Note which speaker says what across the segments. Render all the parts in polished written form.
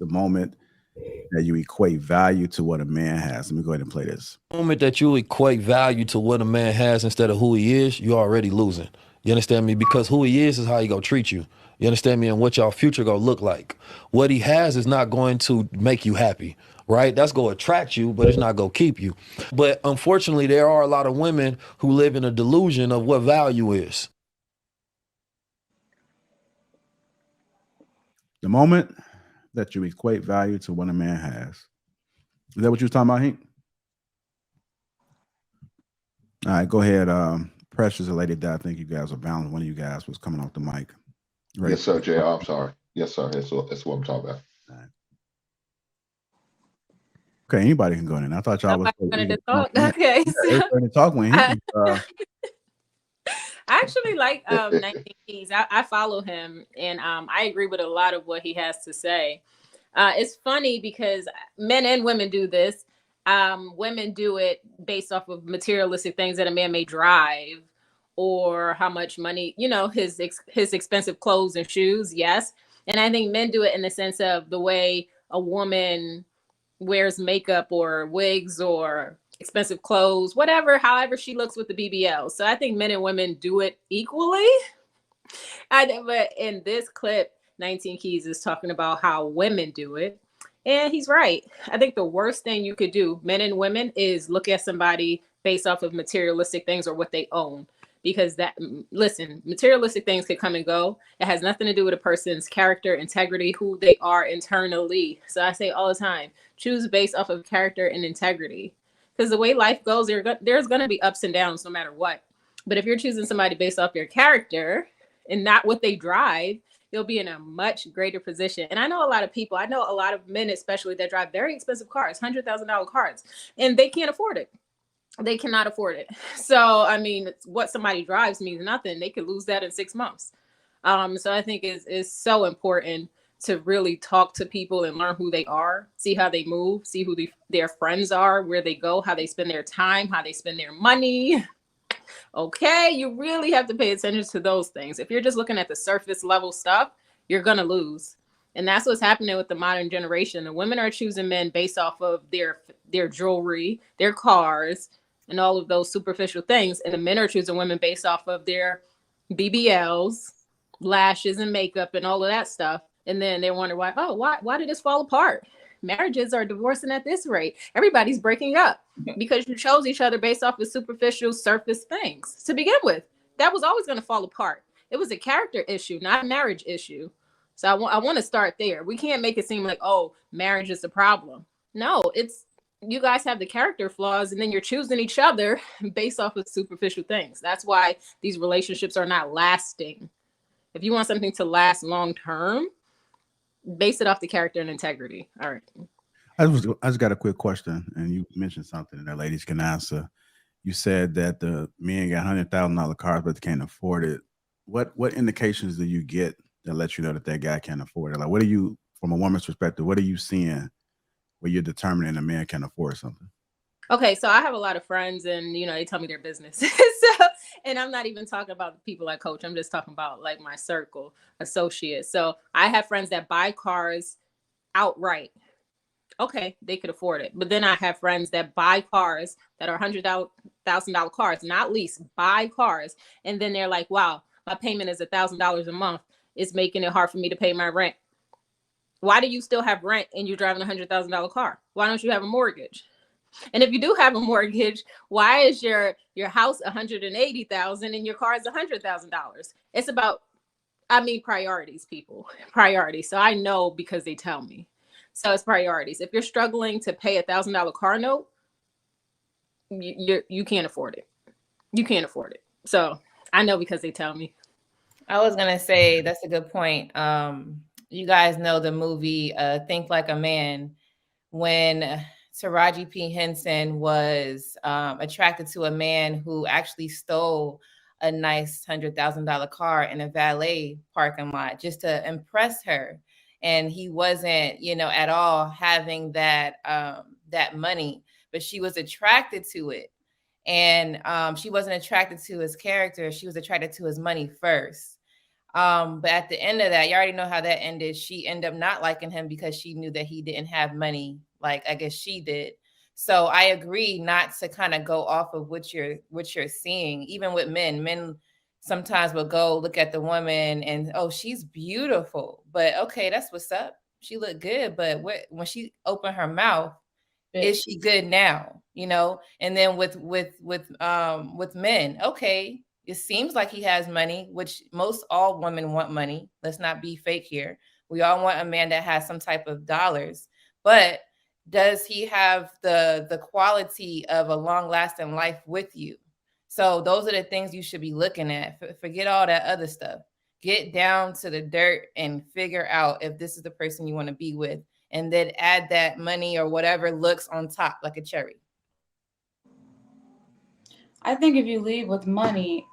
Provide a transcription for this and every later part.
Speaker 1: the moment that you equate value to what a man has? Let me go ahead and play this.
Speaker 2: The moment that you equate value to what a man has instead of who he is, you're already losing. You understand me? Because who he is how he gonna treat you. You understand me? And what y'all future gonna look like. What he has is not going to make you happy, right? That's gonna attract you, but it's not gonna keep you. But unfortunately, there are a lot of women who live in a delusion of what value is.
Speaker 1: The moment that you equate value to what a man has. Is that what you was talking about, Hank? All right, go ahead. Precious, a lady that I think you guys are balanced. One of you guys was coming off the mic.
Speaker 3: Right. Yes, sir, JR. I'm sorry. Yes, sir. That's what I'm talking about.
Speaker 1: All right. Okay, anybody can go in. I thought y'all was
Speaker 4: wanted to talk. Okay,
Speaker 1: yeah, so, talk when he
Speaker 4: I actually like 19 Keys. I follow him, and I agree with a lot of what he has to say. It's funny because men and women do this. Women do it based off of materialistic things that a man may drive, or how much money, his expensive clothes and shoes. Yes. And I think men do it in the sense of the way a woman wears makeup or wigs or expensive clothes, whatever, however she looks with the BBL. So I think men and women do it equally. But in this clip, 19 Keys is talking about how women do it. And he's right. I think the worst thing you could do, men and women, is look at somebody based off of materialistic things or what they own. Because listen, materialistic things could come and go. It has nothing to do with a person's character, integrity, who they are internally. So I say all the time, choose based off of character and integrity. Because the way life goes, there's going to be ups and downs no matter what. But if you're choosing somebody based off your character and not what they drive, you'll be in a much greater position. And I know a lot of men, especially, that drive very expensive cars, $100,000 cars, and they can't afford it. They cannot afford it. So, I mean, what somebody drives means nothing. They could lose that in 6 months. So I think it's so important to really talk to people and learn who they are, see how they move, see who their friends are, where they go, how they spend their time, how they spend their money. Okay, you really have to pay attention to those things. If you're just looking at the surface level stuff, you're going to lose. And that's what's happening with the modern generation. The women are choosing men based off of their jewelry, their cars, and all of those superficial things. And the men are choosing women based off of their BBLs, lashes and makeup and all of that stuff. And then they wonder why did this fall apart? Marriages are divorcing at this rate. Everybody's breaking up because you chose each other based off of superficial surface things to begin with. That was always going to fall apart. It was a character issue, not a marriage issue. So I want to start there. We can't make it seem like, marriage is the problem. No, it's you guys have the character flaws, and then you're choosing each other based off of superficial things. That's why these relationships are not lasting. If you want something to last long term, base it off the character and integrity. All right.
Speaker 1: I just got a quick question, and you mentioned something that ladies can answer. You said that the men got $100,000 cars, but they can't afford it. What indications do you get that lets you know that guy can't afford it? Like, what are you, from a woman's perspective, what are you seeing where you're determining a man can afford something?
Speaker 4: Okay, so I have a lot of friends, and they tell me their business. And I'm not even talking about the people I coach. I'm just talking about like my circle, associates. So I have friends that buy cars outright. Okay, they could afford it. But then I have friends that buy cars that are $100,000 cars, not lease, buy cars. And then they're like, wow, my payment is $1,000 a month. It's making it hard for me to pay my rent. Why do you still have rent and you're driving a $100,000 car? Why don't you have a mortgage? And if you do have a mortgage, why is your house $180,000 and your car is $100,000? It's about, priorities, people. Priorities. So I know because they tell me. So it's priorities. If you're struggling to pay $1,000 car note, you can't afford it. You can't afford it. So I know because they tell me.
Speaker 5: I was gonna say that's a good point. You guys know the movie Think Like a Man, when Taraji P. Henson was attracted to a man who actually stole a nice $100,000 car in a valet parking lot just to impress her. And he wasn't, at all having that money, but she was attracted to it. And she wasn't attracted to his character. She was attracted to his money first. But at the end of that, you already know how that ended. She ended up not liking him because she knew that he didn't have money, like I guess she did. So I agree not to kind of go off of what you're seeing. Even with men sometimes will go look at the woman and, oh, she's beautiful, but okay, that's what's up. She looked good, but when she opened her mouth, is she good now? You know. And then with men, okay, it seems like he has money, which most all women want money. Let's not be fake here. We all want a man that has some type of dollars, but does he have the quality of a long lasting life with you? So those are the things you should be looking at. Forget all that other stuff. Get down to the dirt and figure out if this is the person you want to be with, and then add that money or whatever looks on top like a cherry.
Speaker 6: I think if you leave with money,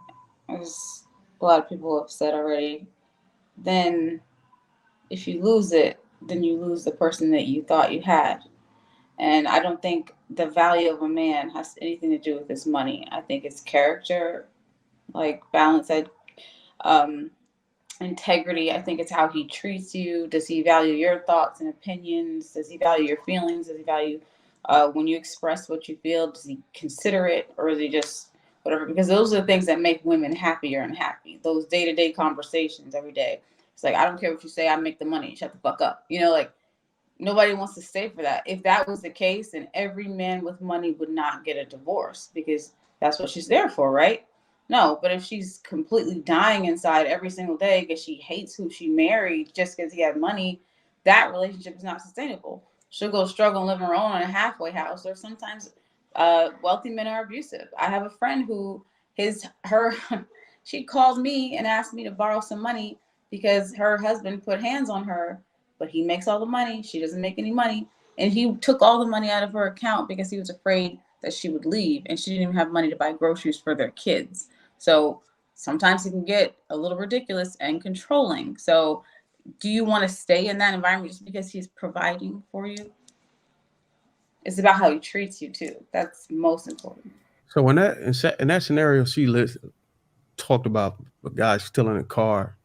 Speaker 6: as a lot of people have said already, then if you lose it, then you lose the person that you thought you had. And I don't think the value of a man has anything to do with his money. I think it's character, like Balance said, integrity. I think it's how he treats you. Does he value your thoughts and opinions? Does he value your feelings? Does he value when you express what you feel? Does he consider it, or is he just whatever? Because those are the things that make women happier and happy. Those day-to-day conversations every day. It's like, I don't care what you say. I make the money. Shut the fuck up. You know, like nobody wants to stay for that. If that was the case, then every man with money would not get a divorce because that's what she's there for, right? No, but if she's completely dying inside every single day because she hates who she married just because he had money, that relationship is not sustainable. She'll go struggle and live on her own in a halfway house, or sometimes wealthy men are abusive. I have a friend who she called me and asked me to borrow some money because her husband put hands on her, but he makes all the money. She doesn't make any money. And he took all the money out of her account because he was afraid that she would leave, and she didn't even have money to buy groceries for their kids. So sometimes it can get a little ridiculous and controlling. So do you want to stay in that environment just because he's providing for you? It's about how he treats you too. That's most important.
Speaker 7: So in that scenario, she talked about a guy stealing a car.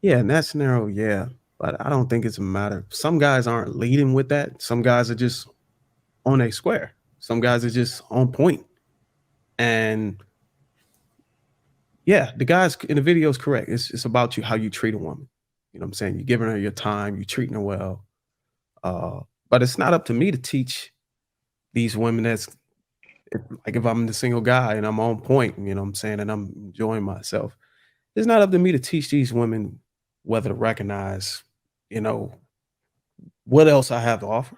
Speaker 7: Yeah, in that scenario, yeah. But I don't think it's a matter. Some guys aren't leading with that. Some guys are just on a square. Some guys are just on point. And yeah, the guys in the video is correct. It's about you, how you treat a woman. You know what I'm saying? You're giving her your time, you're treating her well. But it's not up to me to teach these women like if I'm the single guy and I'm on point, you know what I'm saying, and I'm enjoying myself. It's not up to me to teach these women whether to recognize, you know, what else I have to offer.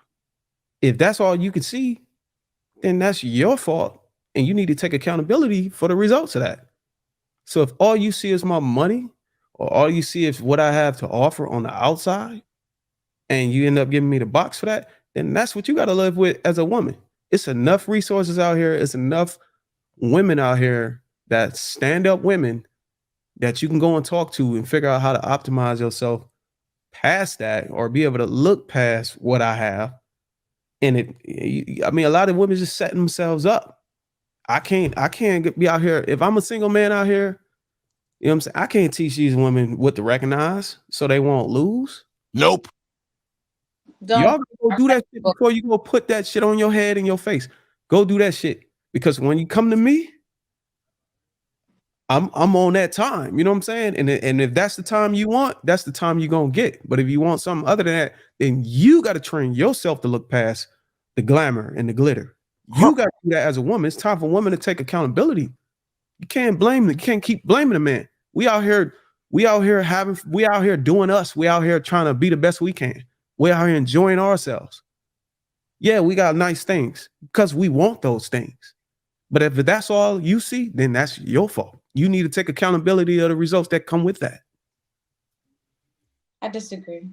Speaker 7: If that's all you can see, then that's your fault. And you need to take accountability for the results of that. So if all you see is my money, or all you see is what I have to offer on the outside, and you end up giving me the box for that, then that's what you got to live with as a woman. It's enough resources out here. It's enough women out here that stand up women that you can go and talk to and figure out how to optimize yourself past that, or be able to look past what I have. And I mean, a lot of women just setting themselves up. I can't be out here. If I'm a single man out here, you know what I'm saying? I can't teach these women what to recognize so they won't lose.
Speaker 8: Nope.
Speaker 6: Don't.
Speaker 7: Y'all go do that shit before you go put that shit on your head and your face. Go do that shit. Because when you come to me, I'm on that time. You know what I'm saying? And if that's the time you want, that's the time you're gonna get. But if you want something other than that, then you got to train yourself to look past the glamour and the glitter. You got to do that as a woman. It's time for women to take accountability. You can't blame them. You can't keep blaming the man. We out here doing us. We out here trying to be the best we can. We out here enjoying ourselves. Yeah, we got nice things because we want those things. But if that's all you see, then that's your fault. You need to take accountability of the results that come with that.
Speaker 6: I disagree.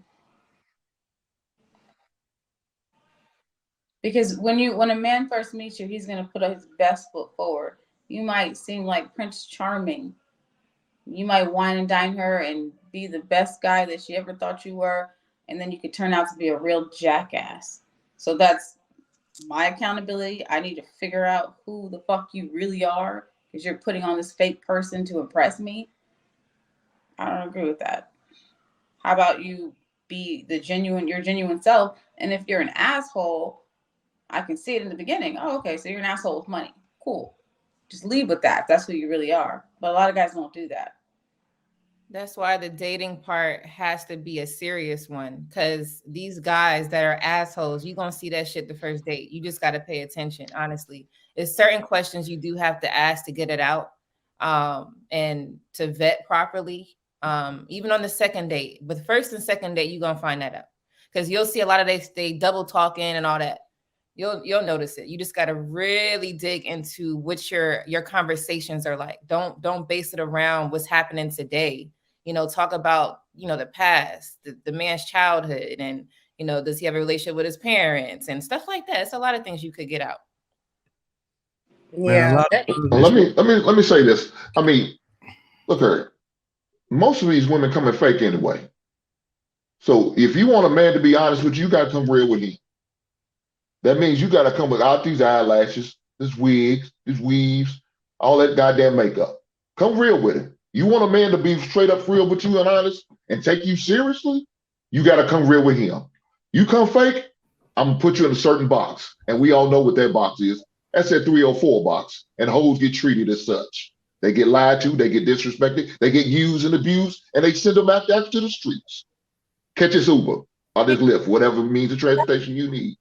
Speaker 6: Because when a man first meets you, he's gonna put his best foot forward. You might seem like Prince Charming. You might wine and dine her and be the best guy that she ever thought you were, and then you could turn out to be a real jackass. So that's my accountability. I need to figure out who the fuck you really are, because you're putting on this fake person to impress me. I don't agree with that. How about you be your genuine self? And if you're an asshole, I can see it in the beginning. Oh, okay, so you're an asshole with money. Cool. Just leave with that. That's who you really are. But a lot of guys don't do that.
Speaker 5: That's why the dating part has to be a serious one, because these guys that are assholes, you're going to see that shit the first date. You just got to pay attention, honestly. There's certain questions you do have to ask to get it out, and to vet properly, even on the second date. But the first and second date, you're going to find that out, because you'll see a lot of they double talking and all that. You'll notice it. You just got to really dig into what your conversations are like. Don't base it around what's happening today. Talk about, the past, the man's childhood, and, does he have a relationship with his parents and stuff like that. It's a lot of things you could get out.
Speaker 7: Man,
Speaker 3: Let me say this. I mean, look here. Most of these women come in fake anyway. So if you want a man to be honest with you, you got to come real with him. That means you got to come without these eyelashes, this wigs, these weaves, all that goddamn makeup. Come real with him. You want a man to be straight up real with you and honest and take you seriously? You got to come real with him. You come fake, I'm going to put you in a certain box. And we all know what that box is. That's that 304 box. And hoes get treated as such. They get lied to, they get disrespected, they get used and abused, and they send them out to the streets. Catch this Uber or this Lyft, whatever means of transportation you need.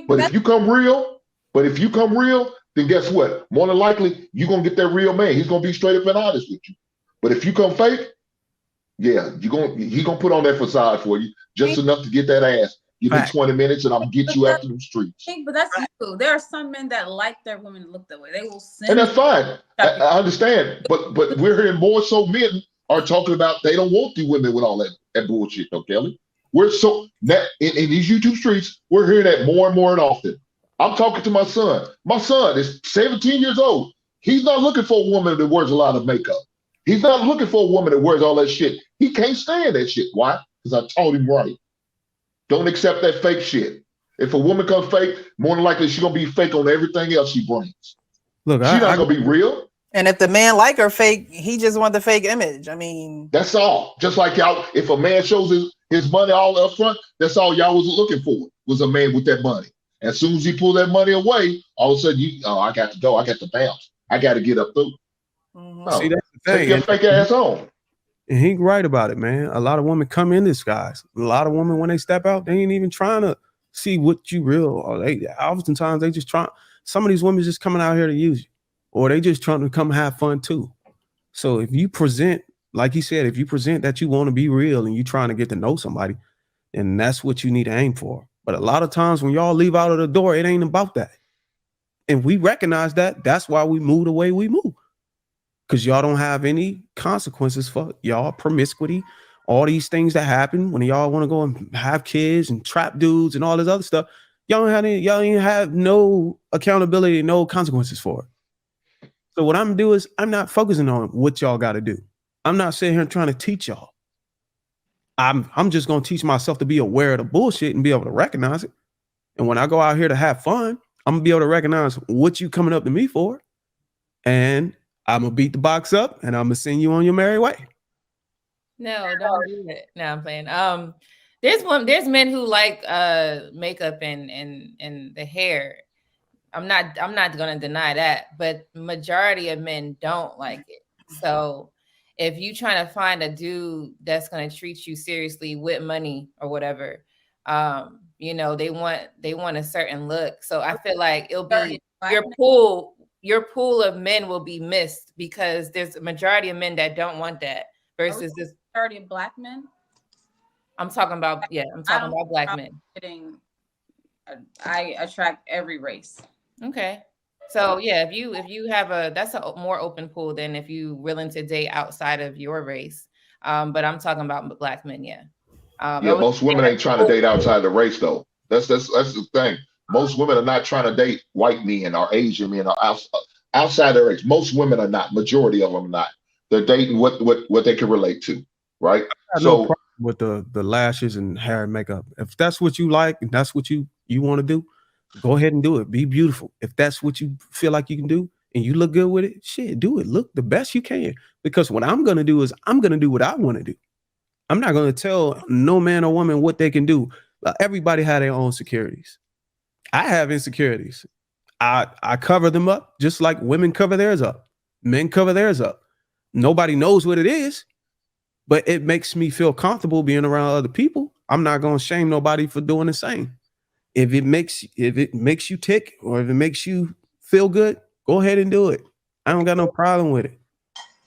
Speaker 3: But if you come real, then guess what? More than likely, you're going to get that real man. He's going to be straight up and honest with you. But if you come fake, yeah, he's going to put on that facade for you just enough to get that ass. Give me 20 minutes and I'm going to get you after them streets.
Speaker 6: But that's you. There are some men that like their women to look that way. They will send.
Speaker 3: And that's fine. I understand. But we're hearing more so men are talking about they don't want the women with all that bullshit, though, Kelly. We're so that in these YouTube streets, we're hearing that more and more and often. I'm talking to my son. My son is 17 years old. He's not looking for a woman that wears a lot of makeup. He's not looking for a woman that wears all that shit. He can't stand that shit. Why? Because I told him right. Don't accept that fake shit. If a woman comes fake, more than likely she's gonna be fake on everything else she brings.
Speaker 7: Look,
Speaker 3: she's not gonna be real.
Speaker 8: And if the man like her fake, he just want the fake image. I mean,
Speaker 3: that's all. Just like y'all, if a man shows his money all up front, that's all y'all was looking for, was a man with that money. As soon as he pulled that money away, all of a sudden I got to go, I got to bounce, I got to get up through. No,
Speaker 7: see, that's the thing.
Speaker 3: Take your fake ass on.
Speaker 7: And he's right about it, man. A lot of women come in disguise. A lot of women, when they step out, they ain't even trying to see what you real. Or oftentimes they just try. Some of these women just coming out here to use you, or they just trying to come have fun too. So if you present, like he said, if you present that you want to be real and you trying to get to know somebody, then that's what you need to aim for. But a lot of times when y'all leave out of the door, it ain't about that. And we recognize that. That's why we move the way we move. Because y'all don't have any consequences for y'all promiscuity, all these things that happen when y'all want to go and have kids and trap dudes and all this other stuff. Y'all ain't have no accountability, no consequences for it. So what I'm gonna do is I'm not focusing on what y'all got to do. I'm not sitting here trying to teach y'all. I'm just gonna teach myself to be aware of the bullshit and be able to recognize it. And when I go out here to have fun, I'm gonna be able to recognize what you coming up to me for, and I'm gonna beat the box up and I'm gonna send you on your merry way.
Speaker 5: No, don't do it. No, I'm playing. There's men who like makeup and the hair. I'm not gonna deny that, but majority of men don't like it. So if you trying to find a dude that's gonna treat you seriously with money or whatever, they want a certain look. So I feel like it'll be your pool of men will be missed because there's a majority of men that don't want that versus this
Speaker 6: majority of black men.
Speaker 5: I'm talking about black men.
Speaker 6: I attract every race.
Speaker 5: Okay. So yeah, if you have that's a more open pool than if you willing to date outside of your race. But I'm talking about black men, yeah.
Speaker 3: Most women ain't trying to date outside the race though. That's the thing. Most women are not trying to date white men or Asian men or outside their race. Most women are not. Majority of them are not. They're dating what they can relate to, right?
Speaker 7: I have no problem with the lashes and hair and makeup. If that's what you like and that's what you want to do, go ahead and do it. Be beautiful. If that's what you feel like you can do and you look good with it, shit, do it. Look the best you can. Because what I'm gonna do is I'm gonna do what I want to do. I'm not gonna tell no man or woman what they can do. Everybody have their own securities. I have insecurities. I cover them up just like women cover theirs up. Men cover theirs up. Nobody knows what it is, but it makes me feel comfortable being around other people. I'm not gonna shame nobody for doing the same. If it makes you tick or if it makes you feel good, go ahead and do it. I don't got no problem with it.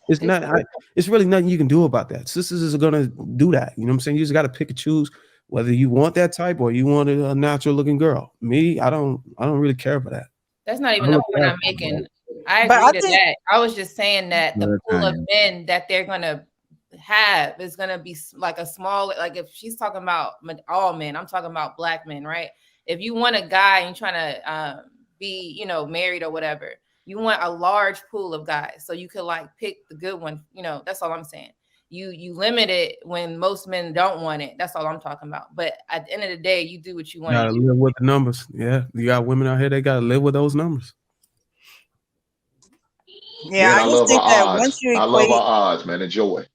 Speaker 7: It's really nothing you can do about that. Sisters is gonna do that. You know what I'm saying? You just gotta pick and choose whether you want that type or you want a natural looking girl. Me, I don't really care for that.
Speaker 5: That's not even the point I'm making. I
Speaker 8: But
Speaker 5: agree
Speaker 8: I
Speaker 5: to
Speaker 8: think-
Speaker 5: that. I was just saying that the
Speaker 1: Good
Speaker 5: pool of
Speaker 1: timing.
Speaker 5: men that they're gonna have is gonna be like a small, like if she's talking about all men, I'm talking about black men, right? If you want a guy and you're trying to be, you know, married or whatever, you want a large pool of guys so you could like pick the good one. You know, that's all I'm saying. You limit it when most men don't want it. That's all I'm talking about. But at the end of the day, you do what you want to
Speaker 7: Gotta
Speaker 5: do.
Speaker 7: live with the numbers. Yeah, you got women out here, they gotta live with those numbers.
Speaker 8: Yeah,
Speaker 3: Man,
Speaker 8: I
Speaker 3: I
Speaker 8: just
Speaker 3: love
Speaker 8: think
Speaker 3: our
Speaker 8: that
Speaker 3: odds.
Speaker 8: once you
Speaker 3: I love
Speaker 8: equate
Speaker 3: our odds, man. Enjoy.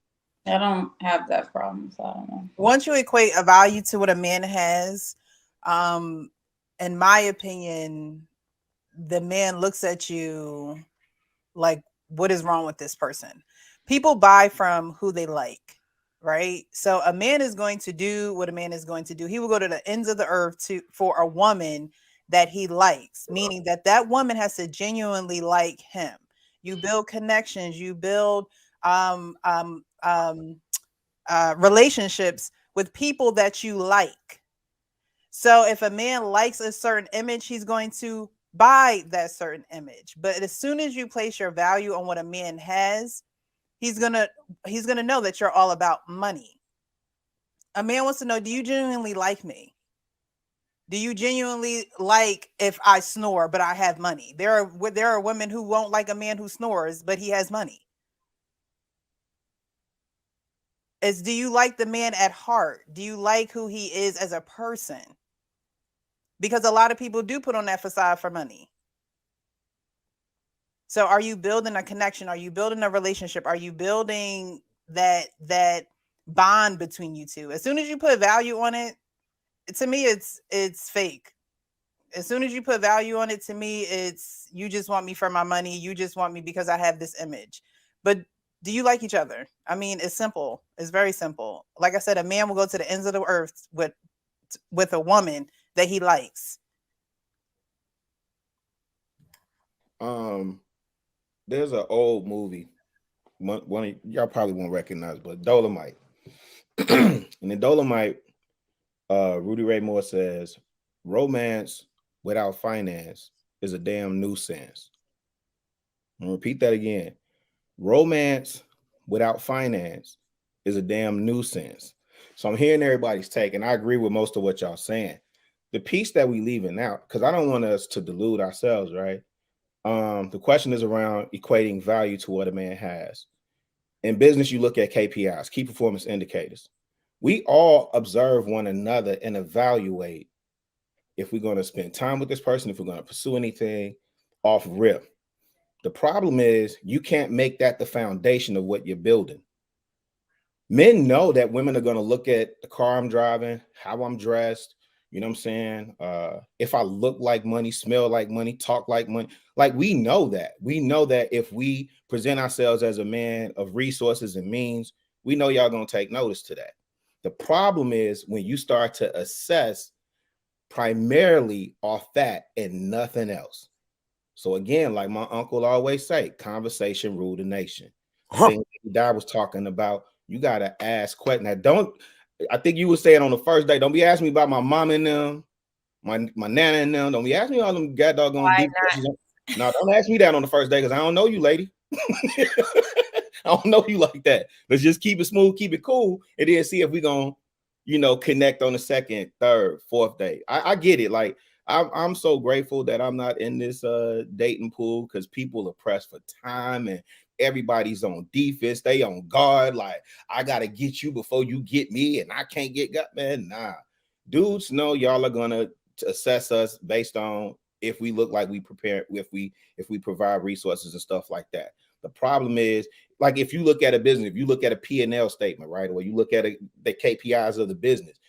Speaker 6: I don't have that problem, so I don't know.
Speaker 8: once you equate a value to what a man has, in my opinion, the man looks at you like, what is wrong with this person? People buy from who they like, right? So a man is going to do what a man is going to do. He will go to the ends of the earth for a woman that he likes, meaning that that woman has to genuinely like him. You build connections, you build relationships with people that you like. So if a man likes a certain image, he's going to buy that certain image. But as soon as you place your value on what a man has, he's gonna know that you're all about money. A man wants to know, do you genuinely like me? Do you genuinely like if I snore but I have money? There are women who won't like a man who snores but he has money. Is, do you like the man at heart? Do you like who he is as a person? Because a lot of people do put on that facade for money. So are you building a connection? Are you building a relationship? Are you building that bond between you two? As soon as you put value on it, to me, it's fake. As soon as you put value on it, to me, it's, you just want me for my money. You just want me because I have this image. But do you like each other? I mean, it's simple. It's very simple. Like I said, a man will go to the ends of the earth with a woman that he likes.
Speaker 9: There's an old movie. One of y'all probably won't recognize, but Dolomite. And in Dolomite, Rudy Ray Moore says, romance without finance is a damn nuisance. I'm gonna repeat that again. Romance without finance is a damn nuisance. So I'm hearing everybody's take, and I agree with most of what y'all saying. The piece that we leaving out, because I don't want us to delude ourselves, right? The question is around equating value to what a man has. In business, you look at KPIs, key performance indicators. We all observe one another and evaluate if we're going to spend time with this person, if we're going to pursue anything off rip. The problem is you can't make that the foundation of what you're building. Men know that women are going to look at the car I'm driving, how I'm dressed, you know what I'm saying? If I look like money, smell like money, talk like money, like we know that. We know that if we present ourselves as a man of resources and means, we know y'all going to take notice to that. The problem is when you start to assess primarily off that and nothing else. So again, like my uncle always say, conversation rule the nation. I think Dad was talking about, you got to ask questions. Now, I think you were saying on the first day, don't be asking me about my mom and them, my nana and them. Don't be asking me all them god doggone deep questions. No, don't ask me that on the first day because I don't know you, lady. I don't know you like that. Let's just keep it smooth, keep it cool, and then see if we're going to, you know, connect on the second, third, fourth day. I get it. Like, I'm so grateful that I'm not in this dating pool because people are pressed for time and everybody's on defense. They on guard. Like, I got to get you before you get me and I can't get got, man. Nah, dudes know y'all are going to assess us based on if we look like we prepare, if we provide resources and stuff like that. The problem is, like, if you look at a business, if you look at a P&L statement, right, or you look at the KPIs of the business,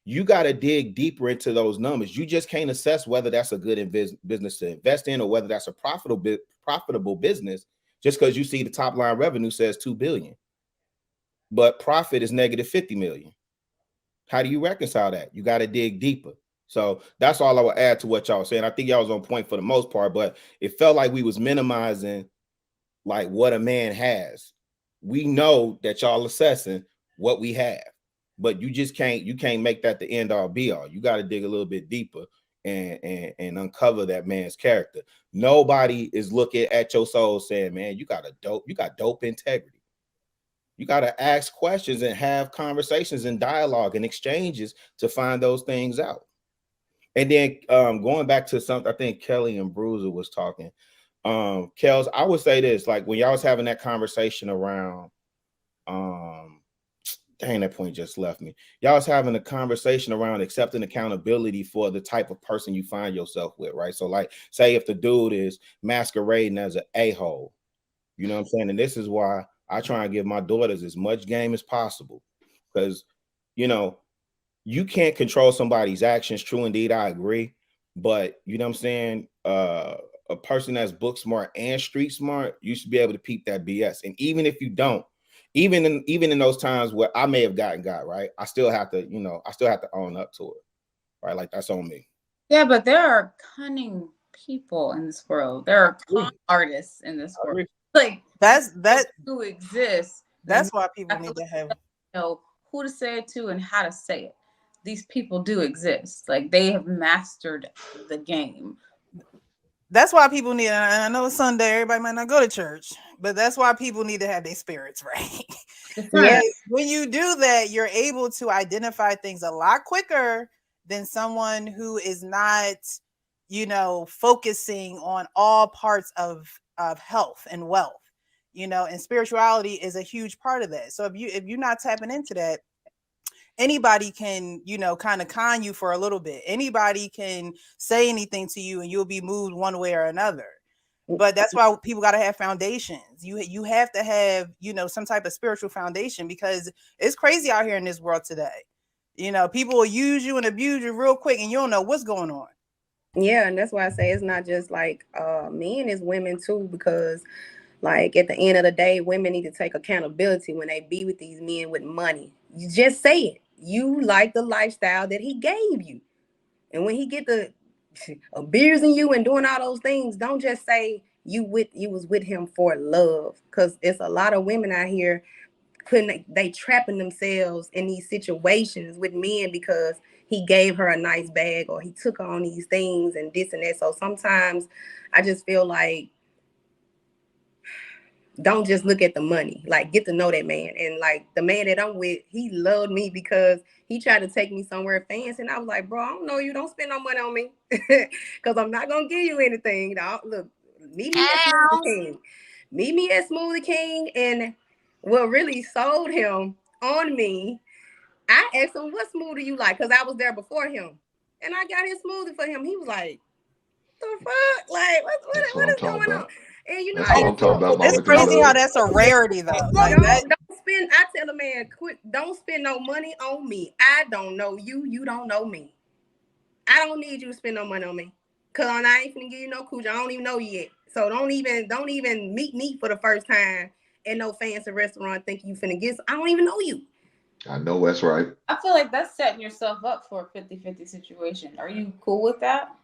Speaker 9: you got to dig deeper into those numbers. You just can't assess whether that's a good business to invest in or whether that's a profitable business just because you see the top line revenue says 2 billion, but profit is negative 50 million. How do you reconcile that? You got to dig deeper. So that's all I would add to what y'all were saying. I think y'all was on point for the most part, but it felt like we was minimizing like what a man has. We know that y'all assessing what we have, but you can't make that the end all be all. You got to dig a little bit deeper and uncover that man's character. Nobody is looking at your soul saying, man, you got dope integrity. You got to ask questions and have conversations and dialogue and exchanges to find those things out. And then going back to something, I think Kelly and Bruiser was talking. Kels, I would say this, like when y'all was having that conversation around, dang, that point just left me. Y'all was having a conversation around accepting accountability for the type of person you find yourself with, right? So like, say if the dude is masquerading as an a-hole, you know what I'm saying? And this is why I try and give my daughters as much game as possible, because, you know, you can't control somebody's actions. True, indeed, I agree. But you know what I'm saying? A person that's book smart and street smart, you should be able to peep that BS. And even if you don't, even in those times where I may have got right, I still have to, own up to it. Right? Like that's on me.
Speaker 6: Yeah, but there are cunning people in this world. There are con artists in this world. Like
Speaker 8: that
Speaker 6: who exists.
Speaker 8: That's why people need to have
Speaker 6: know who to say it to and how to say it. These people do exist. Like they have mastered the game.
Speaker 8: That's why people need, and I know it's Sunday, everybody might not go to church, but that's why people need to have their spirits right. Yeah. When you do that, you're able to identify things a lot quicker than someone who is not, focusing on all parts of health and wealth, and spirituality is a huge part of that. So if you're not tapping into that, anybody can, kind of con you for a little bit. Anybody can say anything to you and you'll be moved one way or another. But that's why people got to have foundations. You have to have, some type of spiritual foundation, because it's crazy out here in this world today. People will use you and abuse you real quick and you don't know what's going on.
Speaker 10: Yeah, and that's why I say it's not just like men, it's women too, because like at the end of the day, women need to take accountability when they be with these men with money. You just say it. You like the lifestyle that he gave you. And when he get the abusing you and doing all those things, don't just say you was with him for love. Because it's a lot of women out here they trapping themselves in these situations with men because he gave her a nice bag or he took on these things and this and that. So sometimes I just feel like don't just look at the money, like get to know that man. And like the man that I'm with, he loved me because he tried to take me somewhere fancy. And I was like, bro, I don't know you. Don't spend no money on me because I'm not going to give you anything. Look, meet me at Smoothie King. Meet me at Smoothie King. And what really sold him on me, I asked him, what smoothie you like? Because I was there before him. And I got his smoothie for him. He was like, the fuck? Like, what is going on? And
Speaker 8: it's crazy how that's a rarity though. Like
Speaker 10: don't spend. I tell a man, quit. Don't spend no money on me. I don't know you. You don't know me. I don't need you to spend no money on me. Cause I ain't finna give you no cooch. I don't even know you yet. So don't even meet me for the first time in no fancy restaurant thinking you finna get. I don't even know you.
Speaker 3: I know that's right.
Speaker 6: I feel like that's setting yourself up for a 50-50 situation. Are you cool with that?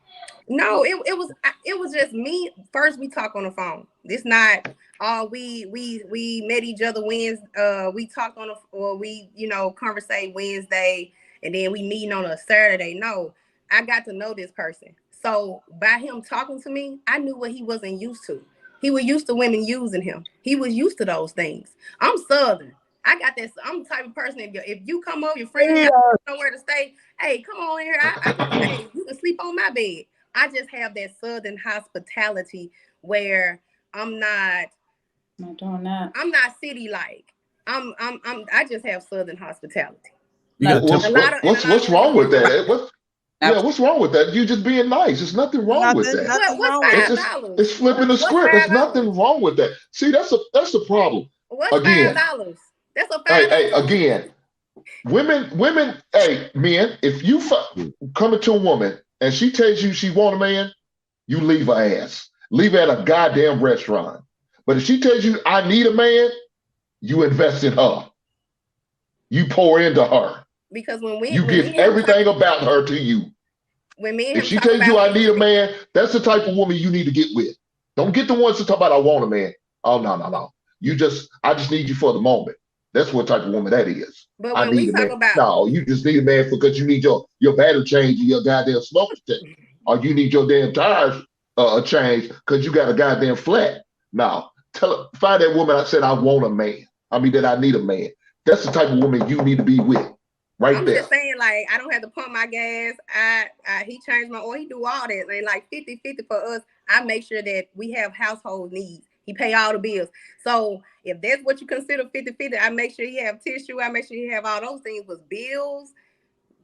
Speaker 10: No, it was just me. First, we talk on the phone. This not we met each other Wednesday. We talked on we conversate Wednesday, and then we meeting on a Saturday. No, I got to know this person. So by him talking to me, I knew what he wasn't used to. He was used to women using him. He was used to those things. I'm Southern. I got this. I'm the type of person. If you come over, your friend, you know where to stay. Hey, come on in here. Hey, you can sleep on my bed. I just have that Southern hospitality where I'm not
Speaker 6: doing that.
Speaker 10: I'm not city like. I just have Southern hospitality.
Speaker 3: What's wrong with that? Yeah, what's wrong with that? You just being nice. There's nothing wrong with
Speaker 8: Nothing,
Speaker 3: that.
Speaker 8: nothing
Speaker 10: What's
Speaker 8: wrong with
Speaker 3: It's
Speaker 8: it.
Speaker 10: $5?
Speaker 3: it's flipping the
Speaker 10: What's
Speaker 3: script. There's
Speaker 10: $5?
Speaker 3: nothing wrong with that. See, that's the problem.
Speaker 10: What's
Speaker 3: Again,
Speaker 10: $5? That's a
Speaker 3: hey,
Speaker 10: $5.
Speaker 3: again, women, hey, men, if you coming to a woman and she tells you she want a man, you leave her ass. Leave her at a goddamn restaurant. But if she tells you I need a man, you invest in her. You pour into her.
Speaker 10: Because
Speaker 3: You
Speaker 10: when
Speaker 3: give
Speaker 10: me and him talk,
Speaker 3: everything about her to you.
Speaker 10: when me and
Speaker 3: If
Speaker 10: him
Speaker 3: she
Speaker 10: talk
Speaker 3: tells you
Speaker 10: about
Speaker 3: I need a man, that's the type of woman you need to get with. Don't get the ones that talk about I want a man. Oh no. I just need you for the moment. That's what type of woman that is.
Speaker 10: but
Speaker 3: I
Speaker 10: when we
Speaker 3: need a
Speaker 10: talk
Speaker 3: man.
Speaker 10: about
Speaker 3: No, you just need a man because you need your battery change and your goddamn smoke detector. Or you need your damn tires change because you got a goddamn flat. No. Find that woman that said I want a man. I mean that I need a man. That's the type of woman you need to be with. Right
Speaker 10: I'm
Speaker 3: there.
Speaker 10: just saying, like, I don't have to pump my gas. He changed my oil. He do all that. And like 50-50 for us, I make sure that we have household needs. He pay all the bills. So if that's what you consider 50-50, I make sure he have tissue. I make sure he have all those things with bills,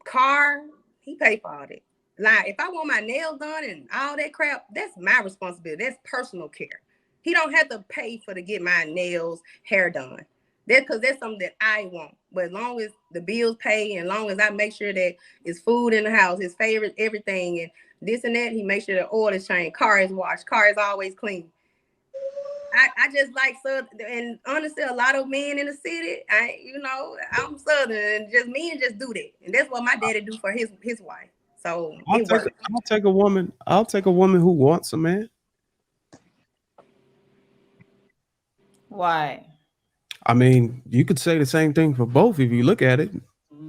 Speaker 10: car. He pay for all that. Like, if I want my nails done and all that crap, that's my responsibility. That's personal care. He don't have to pay for to get my nails, hair done. That's because that's something that I want. But as long as the bills pay and as long as I make sure that it's food in the house, his favorite, everything, and this and that, he makes sure the oil is changed, car is washed, car is always clean. I just like Southern, and honestly, a lot of men in the city, I'm Southern, and just men just do that. And that's what my daddy do for his wife. So it works.
Speaker 7: I'll take a woman. I'll take a woman who wants a man.
Speaker 5: Why?
Speaker 7: I mean, you could say the same thing for both if you look at it.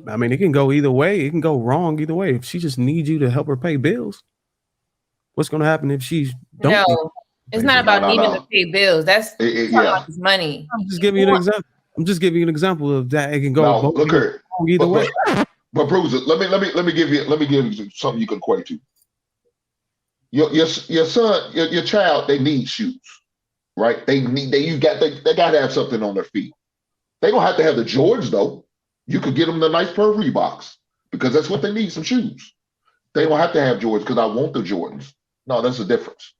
Speaker 7: I mean, it can go either way. It can go wrong either way. If she just needs you to help her pay bills, what's going to happen if she's don't?
Speaker 5: No, it's not about needing to pay bills. That's about his money.
Speaker 7: I'm just giving you an example. I'm just giving you an example of that. It can go both
Speaker 3: look here.
Speaker 7: either way.
Speaker 3: But Bruiser, let me give you something you can equate to. Your son, your child, they need shoes, right? They got to have something on their feet. They don't have to have the Jordans though. You could get them the nice pair of Reeboks because that's what they need, some shoes. They don't have to have Jordans because I want the Jordans. No, that's the difference.